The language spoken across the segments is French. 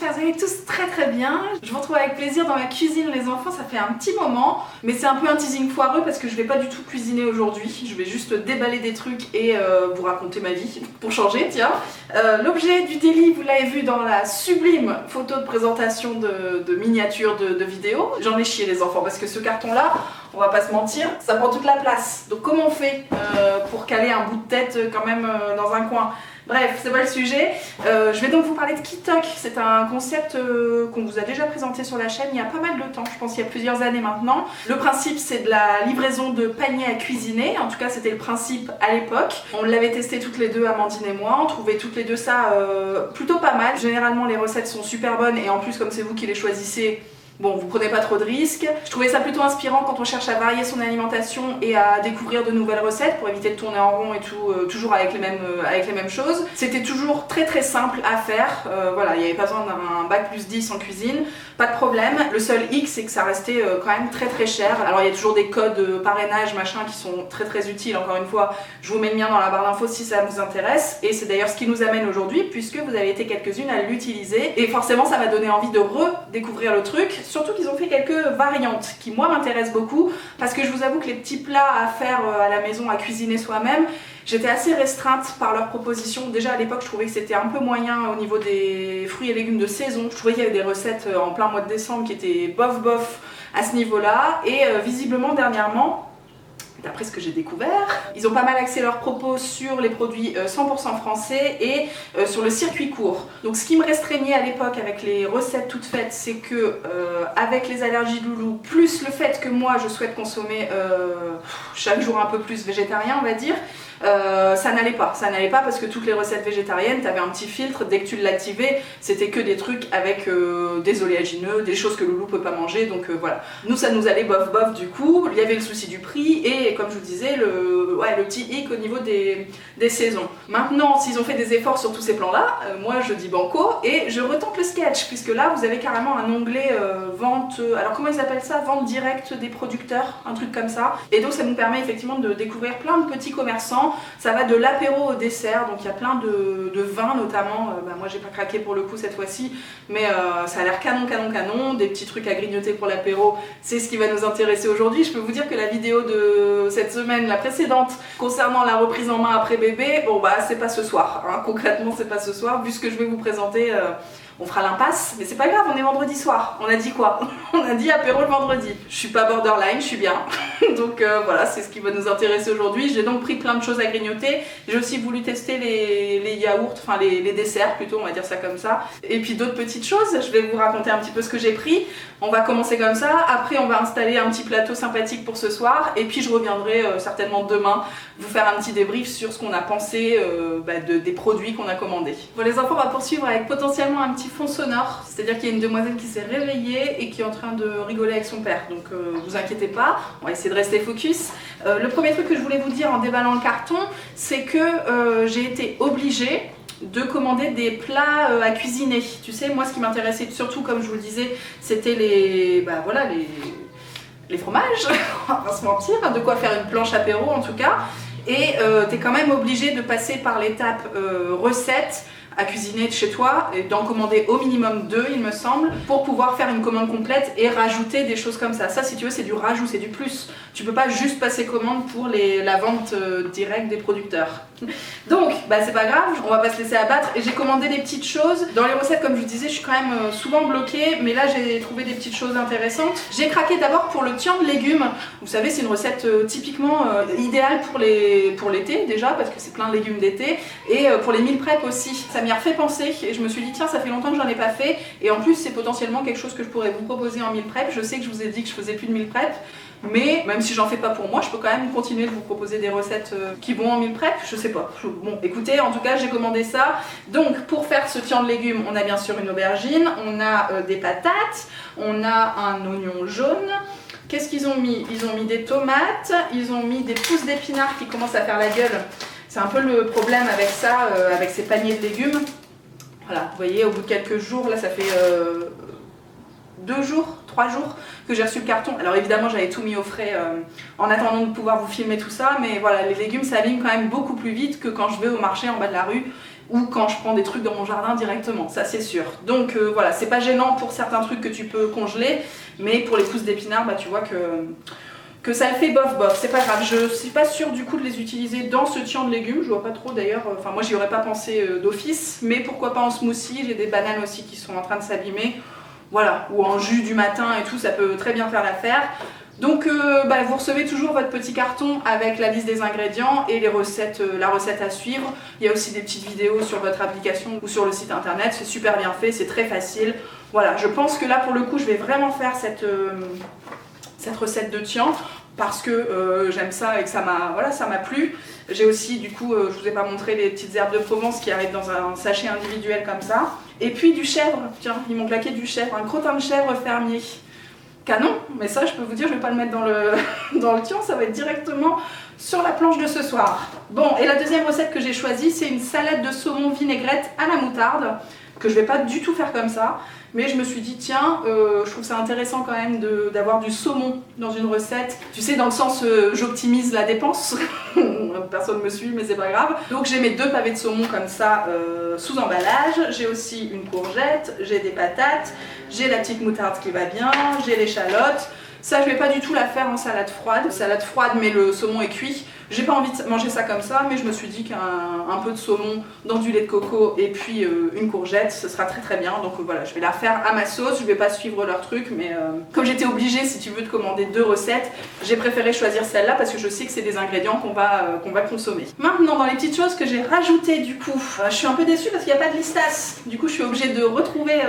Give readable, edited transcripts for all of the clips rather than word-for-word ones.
que vous allez tous très bien. Je vous retrouve avec plaisir dans ma cuisine les enfants, ça fait un petit moment. Mais c'est un peu un teasing foireux parce que je vais pas du tout cuisiner aujourd'hui. Je vais juste déballer des trucs et vous raconter ma vie, pour changer, tiens. L'objet du délit, vous l'avez vu dans la sublime photo de présentation de miniature de vidéo. J'en ai chié les enfants parce que ce carton-là, on va pas se mentir, ça prend toute la place. Donc comment on fait pour caler un bout de tête quand même dans un coin? Bref, c'est pas le sujet. Je vais donc vous parler de Kitok. C'est un concept qu'on vous a déjà présenté sur la chaîne il y a pas mal de temps, je pense il y a plusieurs années maintenant. Le principe, c'est de la livraison de paniers à cuisiner. En tout cas, c'était le principe à l'époque. On l'avait testé toutes les deux, Amandine et moi. On trouvait toutes les deux ça plutôt pas mal. Généralement, les recettes sont super bonnes et en plus, comme c'est vous qui les choisissez, bon, vous prenez pas trop de risques. Je trouvais ça plutôt inspirant quand on cherche à varier son alimentation et à découvrir de nouvelles recettes pour éviter de tourner en rond et tout, toujours avec les mêmes choses. C'était toujours très simple à faire. Voilà, il n'y avait pas besoin d'un bac plus 10 en cuisine, pas de problème. Le seul hic, c'est que ça restait quand même très cher. Alors il y a toujours des codes parrainage machin qui sont très utiles. Encore une fois, je vous mets le mien dans la barre d'infos si ça vous intéresse. Et c'est d'ailleurs ce qui nous amène aujourd'hui puisque vous avez été quelques-unes à l'utiliser. Et forcément, ça m'a donné envie de redécouvrir le truc. Surtout qu'ils ont fait quelques variantes qui moi m'intéressent beaucoup parce que je vous avoue que les petits plats à faire à la maison, à cuisiner soi-même, j'étais assez restreinte par leurs propositions. Déjà à l'époque je trouvais que c'était un peu moyen au niveau des fruits et légumes de saison. Je trouvais qu'il y avait des recettes en plein mois de décembre qui étaient bof à ce niveau-là et visiblement dernièrement, d'après ce que j'ai découvert, ils ont pas mal axé leurs propos sur les produits 100% français et sur le circuit court. Donc ce qui me restreignait à l'époque avec les recettes toutes faites, c'est que avec les allergies de Loulou, plus le fait que moi je souhaite consommer chaque jour un peu plus végétarien on va dire, ça n'allait pas parce que toutes les recettes végétariennes, t'avais un petit filtre, dès que tu l'activais, c'était que des trucs avec des oléagineux, des choses que Loulou peut pas manger, donc voilà. Nous ça nous allait bof du coup, il y avait le souci du prix et comme je vous disais, le petit hic au niveau des saisons. Maintenant, s'ils ont fait des efforts sur tous ces plans-là, moi je dis banco et je retente le sketch, puisque là vous avez carrément un onglet vente, alors comment ils appellent ça? Vente directe des producteurs, un truc comme ça. Et donc ça nous permet effectivement de découvrir plein de petits commerçants. Ça va de l'apéro au dessert, donc il y a plein de vins notamment. Moi j'ai pas craqué pour le coup cette fois-ci, mais ça a l'air canon, des petits trucs à grignoter pour l'apéro, c'est ce qui va nous intéresser aujourd'hui. Je peux vous dire que la vidéo de cette semaine, la précédente, concernant la reprise en main après bébé, bon bah c'est pas ce soir, hein. Concrètement c'est pas ce soir, vu ce que je vais vous présenter. On fera l'impasse, mais c'est pas grave, on est vendredi soir. On a dit quoi? On a dit apéro le vendredi. Je suis pas borderline, je suis bien. Donc voilà, c'est ce qui va nous intéresser aujourd'hui. J'ai donc pris plein de choses à grignoter. J'ai aussi voulu tester les yaourts, enfin les desserts plutôt, on va dire ça comme ça. Et puis d'autres petites choses, je vais vous raconter un petit peu ce que j'ai pris. On va commencer comme ça, après on va installer un petit plateau sympathique pour ce soir. Et puis je reviendrai certainement demain vous faire un petit débrief sur ce qu'on a pensé des produits qu'on a commandés. Bon les enfants, on va poursuivre avec potentiellement un petit fond sonore, c'est-à-dire qu'il y a une demoiselle qui s'est réveillée et qui est en train de rigoler avec son père, donc vous inquiétez pas, on va essayer de rester focus. Le premier truc que je voulais vous dire en déballant le carton, c'est que j'ai été obligée de commander des plats à cuisiner. Tu sais, moi ce qui m'intéressait surtout, comme je vous le disais, c'était les fromages, on va pas se mentir, de quoi faire une planche apéro en tout cas, et t'es quand même obligé de passer par l'étape recette à cuisiner de chez toi et d'en commander au minimum 2 il me semble pour pouvoir faire une commande complète et rajouter des choses comme ça. Ça si tu veux c'est du rajout, c'est du plus. Tu peux pas juste passer commande pour la vente directe des producteurs. Donc c'est pas grave, on va pas se laisser abattre et j'ai commandé des petites choses. Dans les recettes comme je vous disais je suis quand même souvent bloquée mais là j'ai trouvé des petites choses intéressantes. J'ai craqué d'abord pour le tian de légumes. Vous savez c'est une recette typiquement idéale pour l'été déjà parce que c'est plein de légumes d'été et pour les meal prep aussi. Ça m'y a refait penser et je me suis dit tiens ça fait longtemps que j'en ai pas fait et en plus c'est potentiellement quelque chose que je pourrais vous proposer en meal prep. Je sais que je vous ai dit que je faisais plus de meal prep mais même si j'en fais pas pour moi je peux quand même continuer de vous proposer des recettes qui vont en meal prep, je sais pas. Bon écoutez en tout cas j'ai commandé ça. Donc pour faire ce tian de légumes on a bien sûr une aubergine, on a des patates, on a un oignon jaune. Qu'est-ce qu'ils ont mis? Ils ont mis des tomates, ils ont mis des pousses d'épinards qui commencent à faire la gueule. C'est un peu le problème avec ça, avec ces paniers de légumes. Voilà, vous voyez, au bout de quelques jours, là ça fait 2 jours, 3 jours que j'ai reçu le carton. Alors évidemment j'avais tout mis au frais en attendant de pouvoir vous filmer tout ça, mais voilà, les légumes s'abîment quand même beaucoup plus vite que quand je vais au marché en bas de la rue ou quand je prends des trucs dans mon jardin directement, ça c'est sûr. Donc voilà, c'est pas gênant pour certains trucs que tu peux congeler, mais pour les pousses d'épinards, bah, tu vois que ça le fait bof bof, c'est pas grave. Je suis pas sûre du coup de les utiliser dans ce tian de légumes, je vois pas trop d'ailleurs, enfin moi j'y aurais pas pensé d'office, mais pourquoi pas en smoothie, j'ai des bananes aussi qui sont en train de s'abîmer, voilà, ou en jus du matin et tout, ça peut très bien faire l'affaire. Donc bah, vous recevez toujours votre petit carton avec la liste des ingrédients et les recettes, la recette à suivre. Il y a aussi des petites vidéos sur votre application ou sur le site internet, c'est super bien fait, c'est très facile. Voilà, je pense que là pour le coup je vais vraiment faire cette recette de tian parce que j'aime ça et que ça m'a plu. J'ai aussi du coup, je vous ai pas montré les petites herbes de Provence qui arrivent dans un sachet individuel comme ça. Et puis du chèvre, tiens, ils m'ont claqué du chèvre, un crottin de chèvre fermier. Canon, mais ça je peux vous dire, je vais pas le mettre dans le tian, ça va être directement sur la planche de ce soir. Bon, et la deuxième recette que j'ai choisie, c'est une salade de saumon vinaigrette à la moutarde, que je vais pas du tout faire comme ça, mais je me suis dit tiens, je trouve ça intéressant quand même d'avoir du saumon dans une recette, tu sais, dans le sens j'optimise la dépense, personne me suit mais c'est pas grave. Donc j'ai mes 2 pavés de saumon comme ça sous emballage, j'ai aussi une courgette, j'ai des patates, j'ai la petite moutarde qui va bien, j'ai l'échalote. Ça je vais pas du tout la faire en salade froide, mais le saumon est cuit. J'ai pas envie de manger ça comme ça, mais je me suis dit qu'un peu de saumon dans du lait de coco et puis une courgette, ce sera très très bien. Donc voilà, je vais la faire à ma sauce, je vais pas suivre leur truc, mais comme j'étais obligée, si tu veux, de commander 2 recettes, j'ai préféré choisir celle-là parce que je sais que c'est des ingrédients qu'on va consommer. Maintenant, dans les petites choses que j'ai rajoutées du coup, je suis un peu déçue parce qu'il n'y a pas de listas. Du coup, je suis obligée de retrouver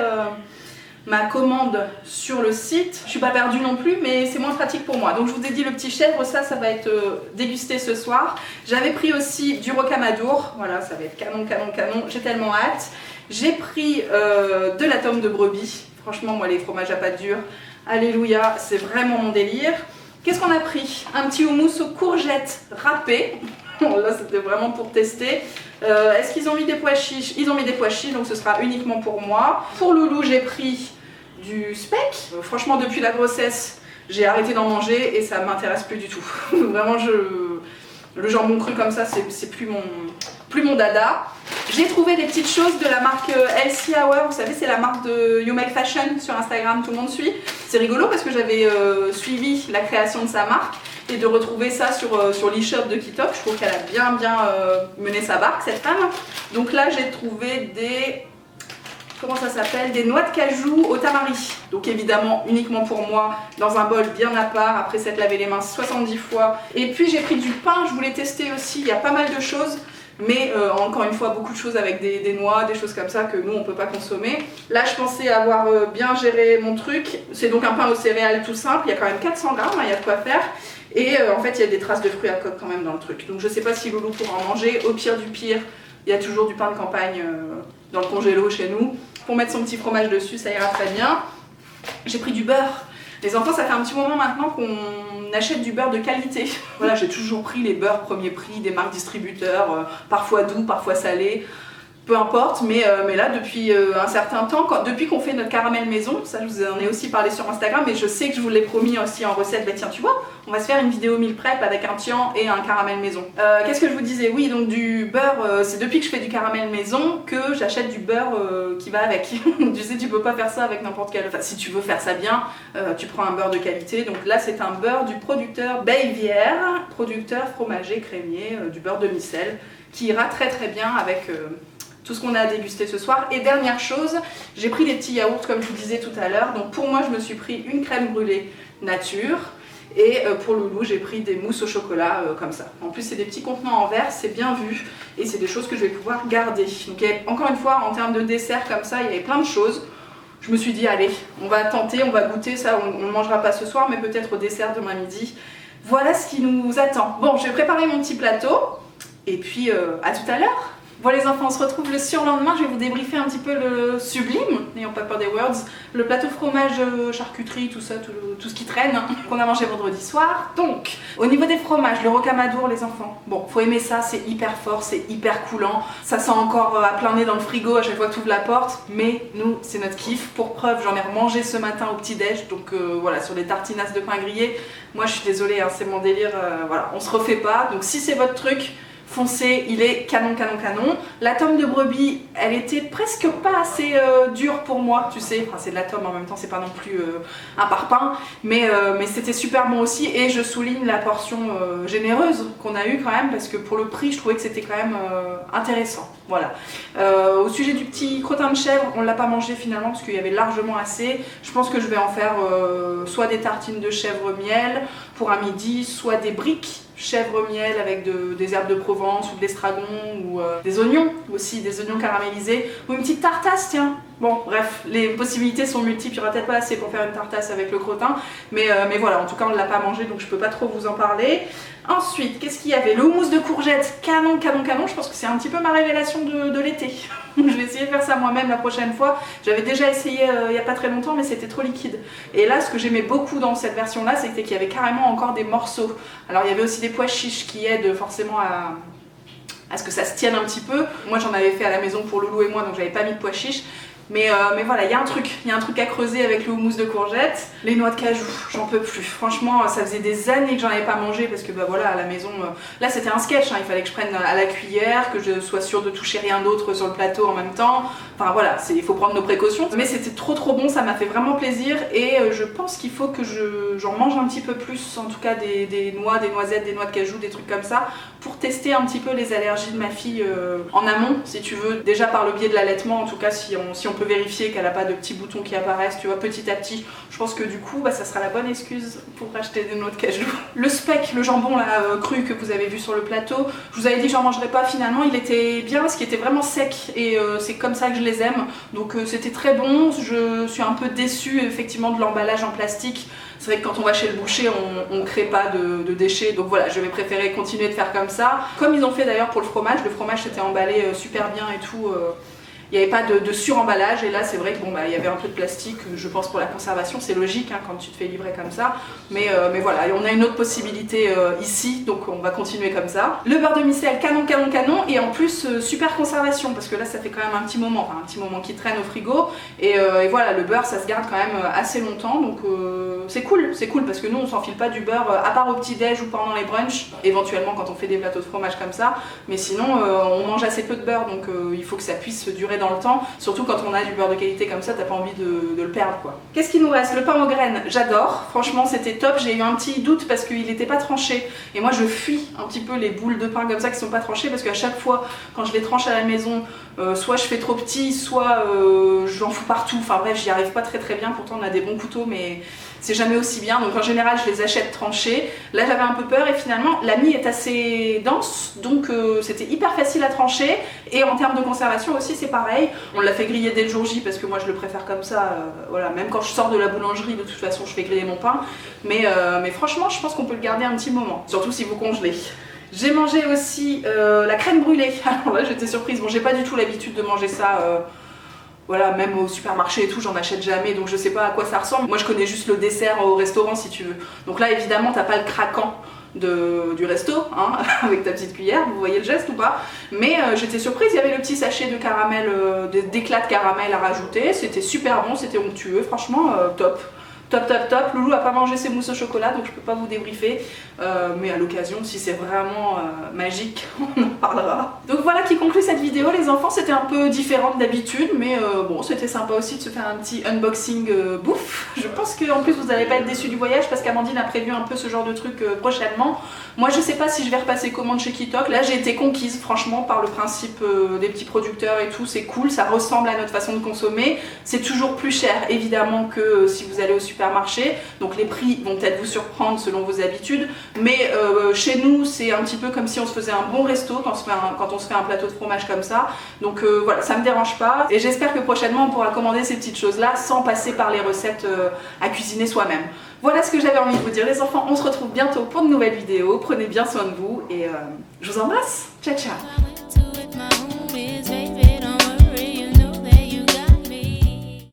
ma commande sur le site. Je suis pas perdue non plus, mais c'est moins pratique pour moi. Donc je vous ai dit le petit chèvre, ça va être dégusté ce soir. J'avais pris aussi du rocamadour, voilà, ça va être canon, canon, canon, j'ai tellement hâte. J'ai pris de la tome de brebis, franchement moi les fromages à pâte dure, alléluia, c'est vraiment mon délire. Qu'est-ce qu'on a pris? Un petit houmous aux courgettes râpées. Là c'était vraiment pour tester. Est-ce qu'ils ont mis des pois chiches? Ils ont mis des pois chiches, donc ce sera uniquement pour moi. Pour Loulou j'ai pris du speck. Franchement depuis la grossesse j'ai arrêté d'en manger et ça m'intéresse plus du tout. Vraiment le jambon cru comme ça c'est plus mon dada. J'ai trouvé des petites choses de la marque Healthy Hour, vous savez c'est la marque de You Make Fashion sur Instagram, tout le monde suit. C'est rigolo parce que j'avais suivi la création de sa marque et de retrouver ça sur l'e-shop de Kitok. Je trouve qu'elle a bien mené sa barque cette femme. Donc là j'ai trouvé des... Comment ça s'appelle? Des noix de cajou au tamari. Donc évidemment uniquement pour moi, dans un bol bien à part, après s'être lavé les mains 70 fois. Et puis j'ai pris du pain, je voulais tester aussi, il y a pas mal de choses. Mais encore une fois, beaucoup de choses avec des noix, des choses comme ça que nous on peut pas consommer. Là je pensais avoir bien géré mon truc. C'est donc un pain aux céréales tout simple, il y a quand même 400 grammes, il y a de quoi faire. Et en fait il y a des traces de fruits à coque quand même dans le truc. Donc je sais pas si Loulou pourra en manger, au pire du pire, il y a toujours du pain de campagne dans le congélo chez nous. Pour mettre son petit fromage dessus, ça ira très bien. J'ai pris du beurre. Les enfants, ça fait un petit moment maintenant qu'on achète du beurre de qualité. Voilà, j'ai toujours pris les beurres premier prix des marques distributeurs, parfois doux, parfois salés. Peu importe, mais là depuis un certain temps, depuis qu'on fait notre caramel maison, ça je vous en ai aussi parlé sur Instagram, mais je sais que je vous l'ai promis aussi en recette, bah tiens tu vois, on va se faire une vidéo meal prep avec un tian et un caramel maison. Qu'est-ce que je vous disais? Oui, donc du beurre, c'est depuis que je fais du caramel maison que j'achète du beurre qui va avec. Tu sais, tu peux pas faire ça avec n'importe quel, enfin si tu veux faire ça bien, tu prends un beurre de qualité. Donc là c'est un beurre du producteur Bayvière, producteur fromager crémier, du beurre demi-sel, qui ira très très bien avec... tout ce qu'on a à déguster ce soir. Et dernière chose, j'ai pris des petits yaourts comme je vous disais tout à l'heure. Donc pour moi je me suis pris une crème brûlée nature et pour Loulou j'ai pris des mousses au chocolat comme ça. En plus c'est des petits contenants en verre, c'est bien vu et c'est des choses que je vais pouvoir garder. Donc encore une fois en termes de dessert comme ça il y avait plein de choses. Je me suis dit allez on va tenter, on va goûter ça, on ne mangera pas ce soir mais peut-être au dessert demain midi. Voilà ce qui nous attend. Bon je vais préparer mon petit plateau et puis à tout à l'heure. Bon les enfants, on se retrouve le surlendemain, je vais vous débriefer un petit peu le sublime, n'ayons pas peur des words, le plateau fromage, charcuterie, tout ça, tout ce qui traîne, hein, qu'on a mangé vendredi soir. Donc, au niveau des fromages, le rocamadour les enfants, bon, faut aimer ça, c'est hyper fort, c'est hyper coulant, ça sent encore à plein nez dans le frigo à chaque fois que tu ouvres la porte, mais nous, c'est notre kiff. Pour preuve, j'en ai remangé ce matin au petit-déj, donc voilà, sur des tartinasses de pain grillé. Moi je suis désolée, hein, c'est mon délire, voilà, on se refait pas, donc si c'est votre truc, foncez, il est canon, canon, canon. La tome de brebis, elle était presque pas assez dure pour moi, tu sais, enfin, c'est de la tome en même temps, c'est pas non plus un parpaing, mais c'était super bon aussi, et je souligne la portion généreuse qu'on a eue quand même, parce que pour le prix, je trouvais que c'était quand même intéressant. Voilà. Au sujet du petit crottin de chèvre, on l'a pas mangé finalement parce qu'il y avait largement assez. Je pense que je vais en faire soit des tartines de chèvre miel pour un midi, soit des briques chèvre miel avec des herbes de Provence ou de l'estragon ou des oignons aussi, des oignons caramélisés, ou une petite tartasse, tiens. Bon, bref, les possibilités sont multiples, il n'y aura peut-être pas assez pour faire une tartasse avec le crottin, mais voilà, en tout cas on ne l'a pas mangé donc je peux pas trop vous en parler. Ensuite, qu'est-ce qu'il y avait? Le houmous de courgettes, canon, canon, canon, je pense que c'est un petit peu ma révélation de l'été. Je vais essayer de faire ça moi-même la prochaine fois. J'avais déjà essayé il n'y a pas très longtemps, mais c'était trop liquide. Et là, ce que j'aimais beaucoup dans cette version-là, c'était qu'il y avait carrément encore des morceaux. Alors il y avait aussi des pois chiches qui aident forcément à ce que ça se tienne un petit peu. Moi j'en avais fait à la maison pour Loulou et moi, donc j'avais pas mis de pois chiches. Mais voilà, il y a un truc à creuser avec le houmous de courgettes. Les noix de cajou, j'en peux plus. Franchement, ça faisait des années que j'en avais pas mangé parce que bah voilà, à la maison, là c'était un sketch, hein, il fallait que je prenne à la cuillère, que je sois sûre de toucher rien d'autre sur le plateau en même temps. Enfin voilà, il faut prendre nos précautions. Mais c'était trop bon, ça m'a fait vraiment plaisir et je pense qu'il faut que j'en mange un petit peu plus, en tout cas des noix, des noisettes, des noix de cajou, des trucs comme ça, pour tester un petit peu les allergies de ma fille en amont, si tu veux. Déjà par le biais de l'allaitement, en tout cas si on peut vérifier qu'elle n'a pas de petits boutons qui apparaissent, tu vois, petit à petit. Je pense que du coup, bah, ça sera la bonne excuse pour acheter des noix de cajou. Le speck, le jambon là, cru que vous avez vu sur le plateau, je vous avais dit que j'en mangerais pas, finalement il était bien parce qu'il était vraiment sec et c'est comme ça que je les aime. Donc c'était très bon, je suis un peu déçue effectivement de l'emballage en plastique. C'est vrai que quand on va chez le boucher, on ne crée pas de déchets, donc voilà, je vais préférer continuer de faire comme ça. Comme ils ont fait d'ailleurs pour le fromage c'était emballé super bien et tout. Il n'y avait pas de suremballage et là c'est vrai que bon, bah, il y avait un peu de plastique, je pense pour la conservation, c'est logique hein, quand tu te fais livrer comme ça. Mais voilà, et on a une autre possibilité ici, donc on va continuer comme ça. Le beurre de micelle, canon, canon, canon, et en plus super conservation, parce que là ça fait quand même un petit moment qui traîne au frigo. Et voilà, le beurre ça se garde quand même assez longtemps, donc c'est cool parce que nous on s'enfile pas du beurre à part au petit-déj ou pendant les brunchs, éventuellement quand on fait des plateaux de fromage comme ça, mais sinon on mange assez peu de beurre, donc il faut que ça puisse durer dans le temps, surtout quand on a du beurre de qualité comme ça, t'as pas envie de le perdre quoi. Qu'est-ce qu'il nous reste? Le pain aux graines, j'adore, franchement c'était top. J'ai eu un petit doute parce qu'il n'était pas tranché et moi je fuis un petit peu les boules de pain comme ça qui sont pas tranchées parce qu'à chaque fois quand je les tranche à la maison, soit je fais trop petit, soit j'en fous partout, enfin bref j'y arrive pas très bien, pourtant on a des bons couteaux mais c'est jamais aussi bien, donc en général je les achète tranchés. Là j'avais un peu peur et finalement la mie est assez dense, donc c'était hyper facile à trancher, et en termes de conservation aussi c'est pareil. On l'a fait griller dès le jour J parce que moi je le préfère comme ça, voilà, même quand je sors de la boulangerie de toute façon je fais griller mon pain, mais franchement je pense qu'on peut le garder un petit moment, surtout si vous congelez. J'ai mangé aussi la crème brûlée, alors là j'étais surprise, bon j'ai pas du tout l'habitude de manger ça. Voilà, même au supermarché et tout, j'en achète jamais, donc je sais pas à quoi ça ressemble. Moi je connais juste le dessert au restaurant si tu veux. Donc là évidemment t'as pas le craquant du resto, hein, avec ta petite cuillère, vous voyez le geste ou pas? Mais j'étais surprise, il y avait le petit sachet de caramel, d'éclat de caramel à rajouter, c'était super bon, c'était onctueux, franchement top. Top. Loulou a pas mangé ses mousses au chocolat donc je peux pas vous débriefer, mais à l'occasion si c'est vraiment magique on en parlera. Donc voilà qui conclut cette vidéo les enfants, c'était un peu différent d'habitude mais bon c'était sympa aussi de se faire un petit unboxing bouffe. Je pense qu'en plus vous n'allez pas être déçus du voyage parce qu'Amandine a prévu un peu ce genre de truc prochainement. Moi je sais pas si je vais repasser commande chez Kitok, là j'ai été conquise franchement par le principe des petits producteurs et tout, c'est cool, ça ressemble à notre façon de consommer, c'est toujours plus cher évidemment que si vous allez au supermarché, donc les prix vont peut-être vous surprendre selon vos habitudes, mais chez nous c'est un petit peu comme si on se faisait un bon resto quand on se fait un plateau de fromage comme ça, donc voilà, ça me dérange pas et j'espère que prochainement on pourra commander ces petites choses là sans passer par les recettes à cuisiner soi-même. Voilà ce que j'avais envie de vous dire les enfants, on se retrouve bientôt pour de nouvelles vidéos, prenez bien soin de vous et je vous embrasse, ciao ciao.